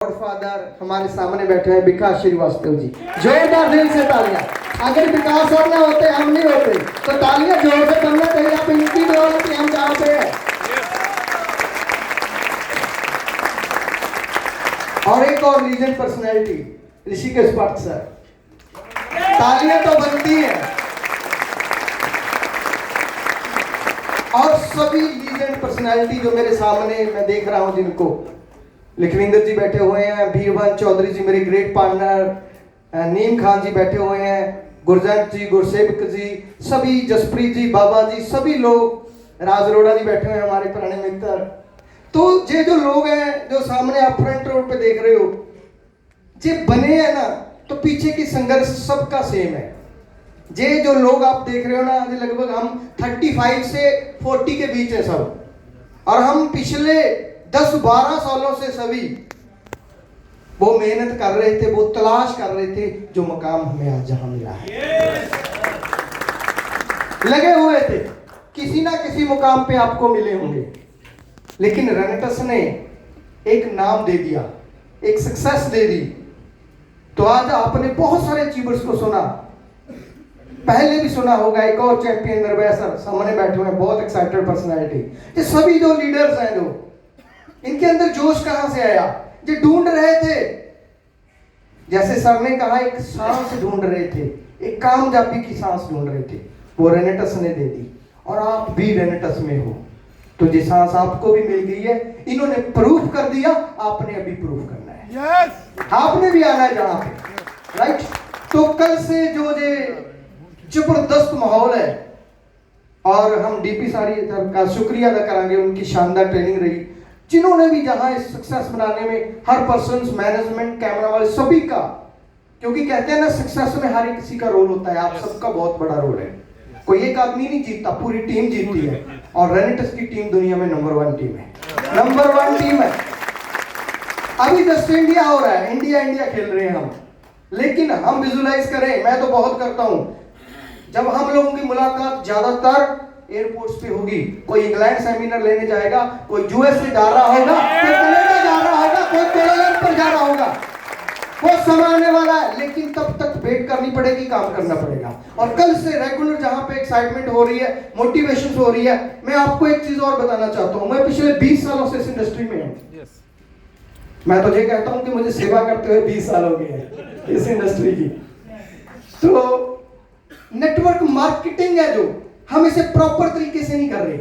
Godfather हमारे सामने बैठे हैं विकास श्रीवास्तव जी। जोरदार दिल से तालियां। अगर विकास और ना होते, हम नहीं होते, तो तालियां जोर से बनना चाहिए। आप इनकी दौलत से हम जहाँ पे हैं। और एक और legend personality Rishikesh Bhatt sir, तालियां तो बनती हैं। और सभी लीजेंड पर्सनैलिटी जो मेरे सामने मैं देख रहा हूं, जिनको लखविंदर जी बैठे हुए हैं, भीरवन चौधरी जी मेरे ग्रेट पार्टनर, नीम खान जी बैठे हुए हैं, गुरजंत जी, गुरसेवक जी, सभी जसप्रीत जी, बाबा जी, सभी लोग, राज अरोड़ा जी बैठे हुए हैं हमारे पुराने मित्र। तो ये जो लोग हैं जो सामने आप फ्रंट रोड पे देख रहे हो, ये बने हैं ना, तो पीछे की संघर्ष सबका सेम है। ये जो लोग आप देख रहे हो ना, ये लगभग हम 35 से 40 के बीच है सब, और हम पिछले 10-12 सालों से सभी वो मेहनत कर रहे थे, वो तलाश कर रहे थे जो मकाम हमें आज जहां मिला है। लगे हुए थे, किसी ना किसी मुकाम पे आपको मिले होंगे, लेकिन रेनेटस ने एक नाम दे दिया, एक सक्सेस दे दी। तो आज आपने बहुत सारे अचीवर्स को सुना, पहले भी सुना होगा। एक और चैंपियन निर्भया सर सामने बैठे हुए हैं, बहुत एक्साइटेड पर्सनालिटी। ये सभी जो लीडर्स हैं, जो इनके अंदर जोश कहां से आया? ये ढूंढ रहे थे, जैसे सर ने कहा, एक सांस ढूंढ रहे थे, एक कामयाबी की सांस ढूंढ रहे थे, वो रेनेटस ने दे दी। और आप भी रेनेटस में हो, तो ये सांस आपको भी मिल गई है। इन्होंने प्रूफ कर दिया, आपने अभी प्रूफ करना है। yes! आपने भी आना है जहां पे, राइट? तो कल से जो ये जबरदस्त माहौल है, और हम डीपी सारी का शुक्रिया अदा करेंगे, उनकी शानदार ट्रेनिंग रही, जिन्होंने भी जहां इस सक्सेस बनाने में हर पर्सन, मैनेजमेंट, कैमरा वाले सभी का, क्योंकि कहते हैं ना सक्सेस में हर किसी का रोल होता है, आप सबका बहुत बड़ा रोल है। कोई एक आदमी नहीं जीतता, पूरी टीम जीतती है, और रेनेटस की टीम दुनिया में नंबर 1 टीम है, नंबर 1 टीम है। अभी जस्ट इंडिया हो रहा है, इंडिया खेल रहे हैं हम, लेकिन हम विजुलाइज करें, मैं तो बहुत करता हूं, जब हम लोगों की मुलाकात ज्यादातर एयरपोर्ट्स पे होगी, कोई इंग्लैंड सेमिनार लेने जाएगा, कोई यूएसए जा रहा होगा, कोई कनाडा जा रहा होगा, कोई कोलंबो जा रहा होगा, वो समय आने वाला है, लेकिन तब तक वेट करनी पड़ेगी, काम करना पड़ेगा। और कल से रेगुलर जहां पे एक्साइटमेंट हो रही है, मोटिवेशन हो रही है। मैं आपको एक चीज और बताना चाहता हूं, मैं पिछले 20 सालों से इस इंडस्ट्री में हूं। मैं तो ये कहता हूं कि मुझे सेवा करते हुए 20 साल हो गए हैं इस इंडस्ट्री की। तो नेटवर्क मार्केटिंग है, जो हम इसे प्रॉपर तरीके से नहीं कर रहे।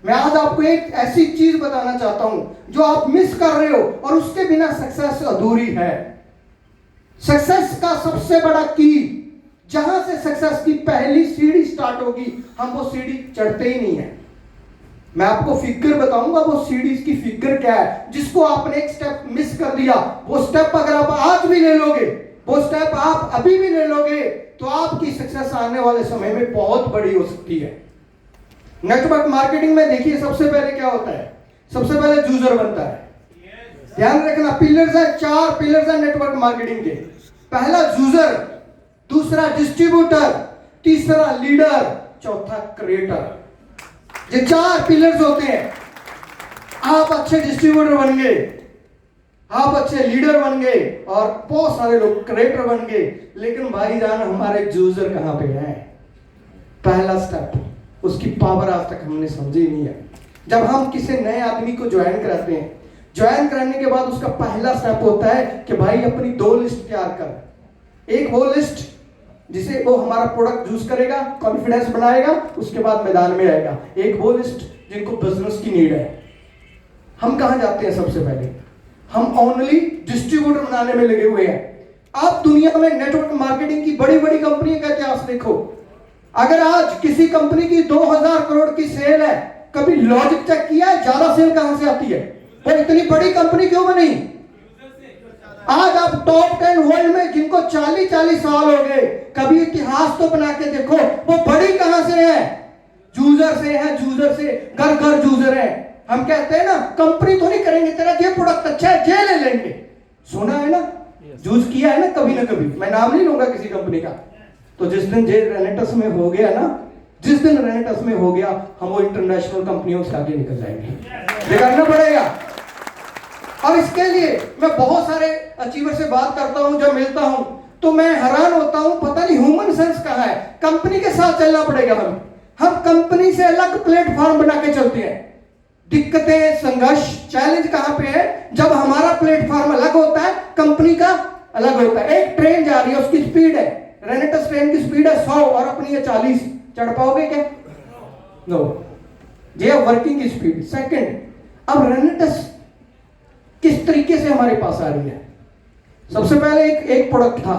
मैं आज आपको एक ऐसी चीज बताना चाहता हूं जो आप मिस कर रहे हो, और उसके बिना सक्सेस अधूरी है। सक्सेस का सबसे बड़ा की, जहां से सक्सेस की पहली सीढ़ी स्टार्ट होगी, हम वो सीढ़ी चढ़ते ही नहीं है। मैं आपको फिगर बताऊंगा, वो सीढ़ी की फिगर क्या है, जिसको आपने एक स्टेप मिस कर दिया, वो स्टेप अगर आप आज भी ले लोगे, वो स्टेप आप अभी भी ले लोगे, तो आपकी सक्सेस आने वाले समय में बहुत बड़ी हो सकती है। नेटवर्क मार्केटिंग में देखिए, सबसे पहले क्या होता है? सबसे पहले यूजर बनता है। ध्यान रखना, पिलर्स है, 4 पिलर्स है नेटवर्क मार्केटिंग के। पहला यूजर, दूसरा डिस्ट्रीब्यूटर, तीसरा लीडर, चौथा क्रिएटर। ये 4 पिलर्स होते हैं। आप अच्छे डिस्ट्रीब्यूटर बन गए, आप अच्छे लीडर बन गए, और बहुत सारे लोग क्रिएटर बन गए, लेकिन भाईजान हमारे यूजर कहां पे हैं? पहला स्टेप, उसकी पावर आज तक हमने समझी नहीं है। जब हम किसी नए आदमी को ज्वाइन कराते हैं, ज्वाइन कराने के बाद उसका पहला स्टेप होता है कि भाई अपनी 2 लिस्ट तैयार कर। एक वो लिस्ट जिसे वो हमारा प्रोडक्ट यूज करेगा, कॉन्फिडेंस बनाएगा, उसके बाद मैदान में आएगा। एक वो लिस्ट जिनको बिजनेस की नीड है। हम कहां जाते हैं? सबसे पहले हम ओनली डिस्ट्रीब्यूटर बनाने में लगे हुए हैं। आप दुनिया में नेटवर्क मार्केटिंग की बड़ी बड़ी कंपनियों का इतिहास देखो। अगर आज किसी कंपनी की 2000 करोड़ की सेल है, कभी लॉजिक चेक किया है ज्यादा सेल कहां से आती है? वो इतनी बड़ी कंपनी क्यों बनी? आज आप टॉप 10 वर्ल्ड में जिनको 40-40 साल हो गए, कभी इतिहास तो बना के देखो, वो बड़ी कहां से है? यूजर से है, यूजर से, घर घर यूजर है। हम कहते हैं ना, कंपनी तो नहीं करेंगे, तेरा ये प्रोडक्ट अच्छा है, जे ले लेंगे। सुना है ना, यूज किया है ना कभी ना कभी। मैं नाम नहीं लूंगा किसी कंपनी का। तो जिस दिन जे रेनेटस में हो गया ना, जिस दिन रेनेटस में हो गया, हम वो इंटरनेशनल कंपनियों से आगे निकल जाएंगे। ये करना पड़ेगा। और इसके लिए मैं बहुत सारे अचीवर से बात करता हूं, जब मिलता हूं तो मैं हैरान होता हूं, पता नहीं ह्यूमन सेंस कहां है। कंपनी के साथ चलना पड़ेगा, हम कंपनी से अलग प्लेटफॉर्म बना के चलते हैं। दिक्कतें, संघर्ष, चैलेंज कहां पे है? जब हमारा प्लेटफॉर्म अलग होता है, कंपनी का अलग होता है। एक ट्रेन जा रही है, उसकी स्पीड है, रेनेटस ट्रेन की स्पीड है 100 और अपनी है 40, चढ़ पाओगे क्या? नो, ये वर्किंग की स्पीड। सेकंड, अब रेनेटस किस तरीके से हमारे पास आ रही है? सबसे पहले एक प्रोडक्ट था,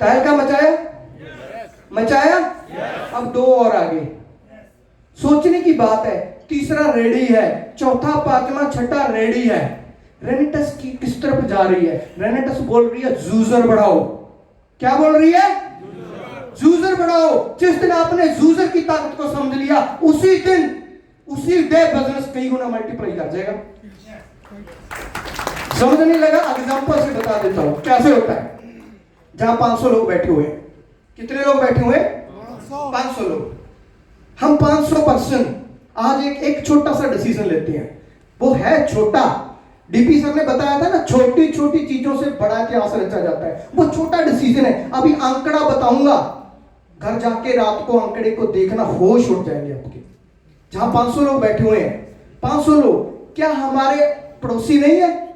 तहलका मचाया, मचाया, अब 2 और आगे। सोचने की बात है। तीसरा रेडी है, चौथा, पांचवा, छठा रेडी है। रेनेटस की किस तरफ जा रही है? रेनेटस बोल रही है जूजर बढ़ाओ। क्या बोल रही है? जूजर बढ़ाओ। जिस दिन आपने जूजर की ताकत को समझ लिया, उसी दिन, उसी डे बिजनेस कई गुना मल्टीप्लाई कर जाएगा। समझ नहीं लगा? एग्जांपल से बता देता हूं कैसे होता है। जहां 500 लोग बैठे हुए, कितने लोग बैठे हुए? 500 लोग। हम 500 पर्सन आज एक छोटा सा डिसीजन लेते हैं। वो है छोटा, डीपी सर ने बताया था ना, छोटी छोटी चीजों से बड़ा इतिहास रचा जाता है। वो छोटा डिसीजन है। अभी आंकड़ा बताऊंगा, घर जाके रात को आंकड़े को देखना, होश उड़ जाएंगे आपके। जहां 500 लोग बैठे हुए हैं, 500 लोग क्या हमारे पड़ोसी नहीं है?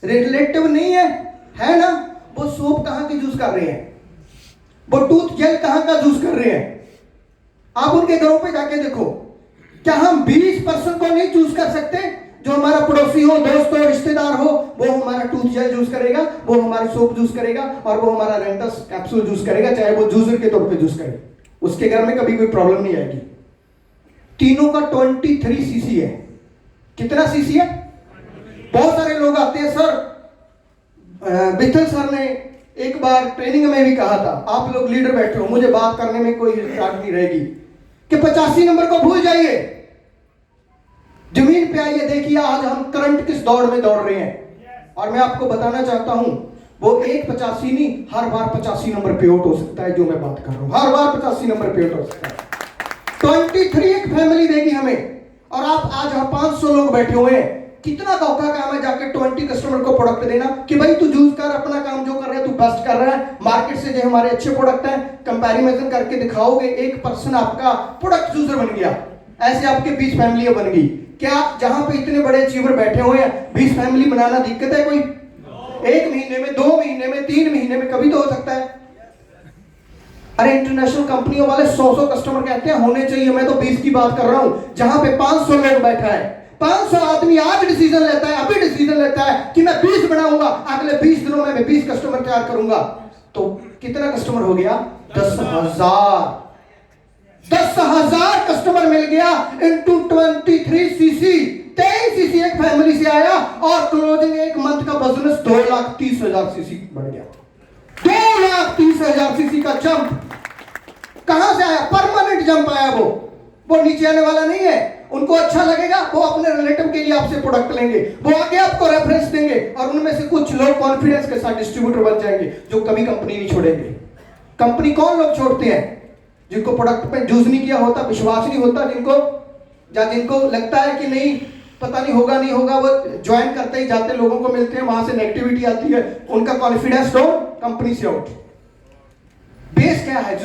रिलेटिव नहीं है ना? वो सोप कहां की जूस कर रहे हैं? वो टूथ जेल कहां का जूस कर रहे हैं? आप उनके घरों पे जाके देखो। क्या हम 20% को नहीं चूज कर सकते? जो हमारा पड़ोसी हो, दोस्त हो, रिश्तेदार हो, वो हमारा टूथ जेल जूस करेगा, वो हमारा सोप जूस करेगा, और वो हमारा रेनेटस कैप्सूल जूस करेगा, चाहे वो जूसर के तौर पे जूस करे। उसके घर में कभी कोई प्रॉब्लम नहीं आएगी। तीनों का 23 सीसी है। कितना सीसी है? बहुत सारे लोग आते हैं, सर मित्तल सर ने एक बार ट्रेनिंग में भी कहा था, आप लोग लीडर बैठे हो, मुझे बात करने में कोई राग नहीं रहेगी, कि 85 नंबर को भूल जाइए, जमीन पे आइए, देखिए आज हम करंट किस दौड़ में दौड़ रहे हैं। और मैं आपको बताना चाहता हूं, वो एक 85 नहीं, हर बार 85 नंबर पे आउट हो सकता है। जो मैं बात कर रहा हूं, हर बार 85 नंबर पे आउट हो सकता है। 23 एक फैमिली देगी हमें, और आप आज 500 लोग बैठे हुए हैं। कितना धोखा काम है जाके 20 कस्टमर को प्रोडक्ट देना कि भाई तू यूज कर, अपना काम जो कर रहा है तू बेस्ट कर रहा है, मार्केट से जो हमारे अच्छे प्रोडक्ट हैं, कंपैरिजन करके दिखाओगे, 1% आपका प्रोडक्ट यूजर बन गया। ऐसे आपके 20 फैमिलियां बन गई। क्या जहां पे इतने बड़े अचीवर बैठे हुए हैं, 20 फैमिली बनाना दिक्कत है कोई? 1 महीने में, 2 महीने में, 3 महीने में कभी तो हो सकता है। अरे इंटरनेशनल कंपनियों वाले 100 कस्टमर कहते हैं होने चाहिए, मैं तो 20 की बात कर रहा हूं। जहां पे 500 लोग बैठा है, 500 आदमी आज डिसीजन लेता है, अभी डिसीजन लेता है कि मैं 20 बनाऊंगा, अगले 20 दिनों में मैं 20 कस्टमर तैयार करूंगा, तो कितना कस्टमर हो गया? 10,000। 10,000 कस्टमर मिल गया इनटू 23 सीसी। 23 सीसी एक फैमिली से आया, और क्लोजिंग एक मंथ का बिजनेस 2,30,000 सीसी बढ़ गया। 2,30,000 सीसी का जंप कहां से आया? परमानेंट जंप आया। वो नीचे आने वाला नहीं है। उनको अच्छा लगेगा, वो अपने रिलेटिव के लिए आपसे प्रोडक्ट लेंगे, वो आगे आपको रेफरेंस देंगे, और उनमें से कुछ लोग कॉन्फिडेंस के साथ डिस्ट्रीब्यूटर बन जाएंगे, जो कभी कंपनी नहीं छोड़ेंगे। कंपनी कौन लोग छोड़ते हैं? जिनको प्रोडक्ट पे यूज नहीं किया होता, विश्वास नहीं होता, जिनको लगता है कि नहीं, पता नहीं होगा नहीं होगा, वो ज्वाइन करते ही जाते, लोगों को मिलते हैं, वहां से नेगेटिविटी आती है, उनका कॉन्फिडेंस डाउन, कंपनी से आउट। बेस क्या है?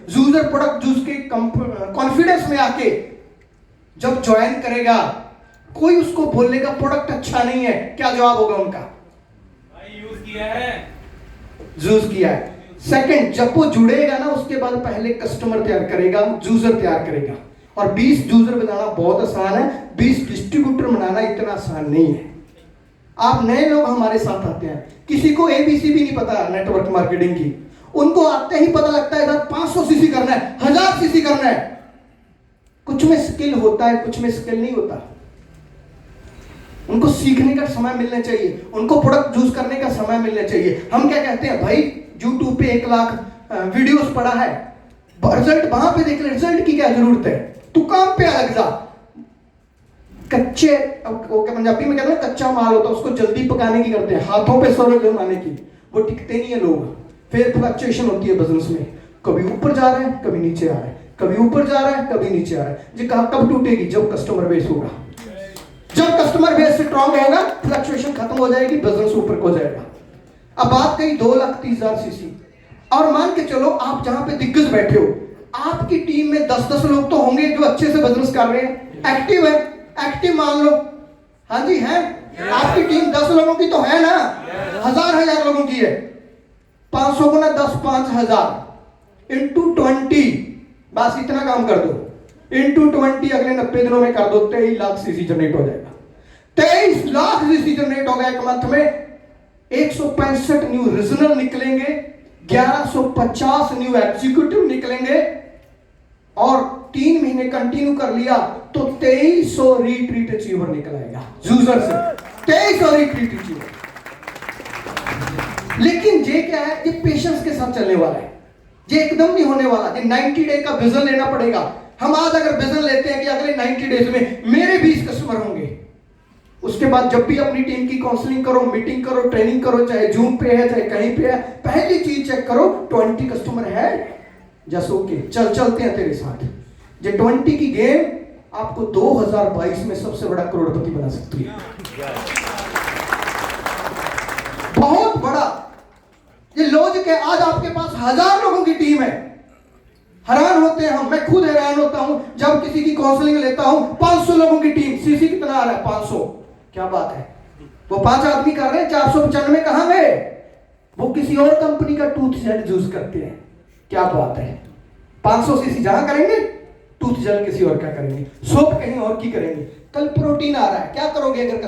जूजर प्रोडक्ट जूस के कॉन्फिडेंस में आके जब ज्वाइन करेगा, कोई उसको बोलेगा प्रोडक्ट अच्छा नहीं है, क्या जवाब होगा उनका? भाई यूज किया है, यूज किया है। सेकंड, जब वो जुड़ेगा ना, उसके बाद पहले कस्टमर तैयार करेगा, जूजर तैयार करेगा। और 20 जूजर बनाना बहुत आसान है, 20 डिस्ट्रीब्यूटर बनाना इतना आसान नहीं है। आप नए लोग हमारे साथ आते हैं, किसी को एबीसी भी नहीं पता नेटवर्क मार्केटिंग की, उनको आते ही पता लगता है इधर 500 सीसी करना है, 1000 सीसी करना है। कुछ में स्किल होता है, कुछ में स्किल नहीं होता। उनको सीखने का समय मिलना चाहिए, उनको प्रोडक्ट यूज करने का समय मिलना चाहिए। हम क्या कहते हैं, भाई यूट्यूब पे 1 लाख वीडियोस पड़ा है, रिजल्ट वहां पे देख ले, रिजल्ट की क्या जरूरत है? तू काम पे अलग जा। कच्चे, पंजाबी में कहते हैं कच्चा माल होता है, उसको जल्दी पकाने की करते हैं, हाथों पे सरल जमाने की, वो टिकते नहीं है लोग। फिर फ्लक्चुएशन होती है बिजनेस में, कभी ऊपर जा रहे हैं, कभी नीचे आ रहे हैं, कभी ऊपर जा रहा है, कभी नीचे आ रहा है। जी कब टूटेगी? जब कस्टमर बेस होगा, जब कस्टमर बेस स्ट्रांग होगा, फ्लक्चुएशन खत्म हो जाएगी, बिजनेस ऊपर को जाएगा। अब बात कही 2,30,000 सीसी, और मान के चलो आप जहां पे दिग्गज बैठे हो, आपकी टीम में 10-10 लोग तो होंगे जो अच्छे से बिजनेस कर रहे हैं, एक्टिव है, एक्टिव मान लो, हाँ जी है। आपकी टीम 10 लोगों की तो है ना, हजार लोगों की है। 500 गुना 10, 5,000 इंटू 20, बस इतना काम कर दो, इंटू 20 अगले 90 दिनों में कर दो, 23 लाख सीसी जनरेट हो जाएगा। 23 लाख सीसी जनरेट होगा एक मंथ में। 165 न्यू रीजनल निकलेंगे, 1150 न्यू एग्जीक्यूटिव निकलेंगे, और 3 महीने कंटिन्यू कर लिया तो 2300 रीट्रीट अचीवर निकल आएगा यूजर से, 2300 रीट्रीट अचीवर। लेकिन ये क्या है, ये पेशेंस के साथ चलने वाला है, ये एकदम नहीं होने वाला। ये 90 डे का विजन लेना पड़ेगा। हम आज अगर विजन लेते हैं कि अगले 90 डेज में मेरे 20 कस्टमर होंगे, उसके बाद जब भी अपनी टीम की काउंसलिंग करो, मीटिंग करो, ट्रेनिंग करो, चाहे जूम पे है चाहे कहीं पे है, पहली चीज चेक करो 20 कस्टमर है, जस्ट ओके, चलते हैं तेरे साथ। ये 20 की गेम आपको 2022 में सबसे बड़ा करोड़पति बना सकती है, बहुत बड़ा। ये लॉजिक है। आज आपके पास 1000 लोगों की टीम है, हैरान होते हैं हम, मैं खुद हैरान होता हूं जब किसी की काउंसलिंग लेता हूं। 500 लोगों की टीम, सीसी कितना आ रहा है? 500। क्या बात है, वो 5 आदमी कर रहे हैं, 495 कहां गए? वो किसी और कंपनी का टूथ जेल यूज करते हैं। क्या बात है, 500 सीसी जहां करेंगे, टूथ जेल किसी और का करेंगे, सोप कहीं और की करेंगे। कल प्रोटीन आ रहा है, क्या करोगे अगर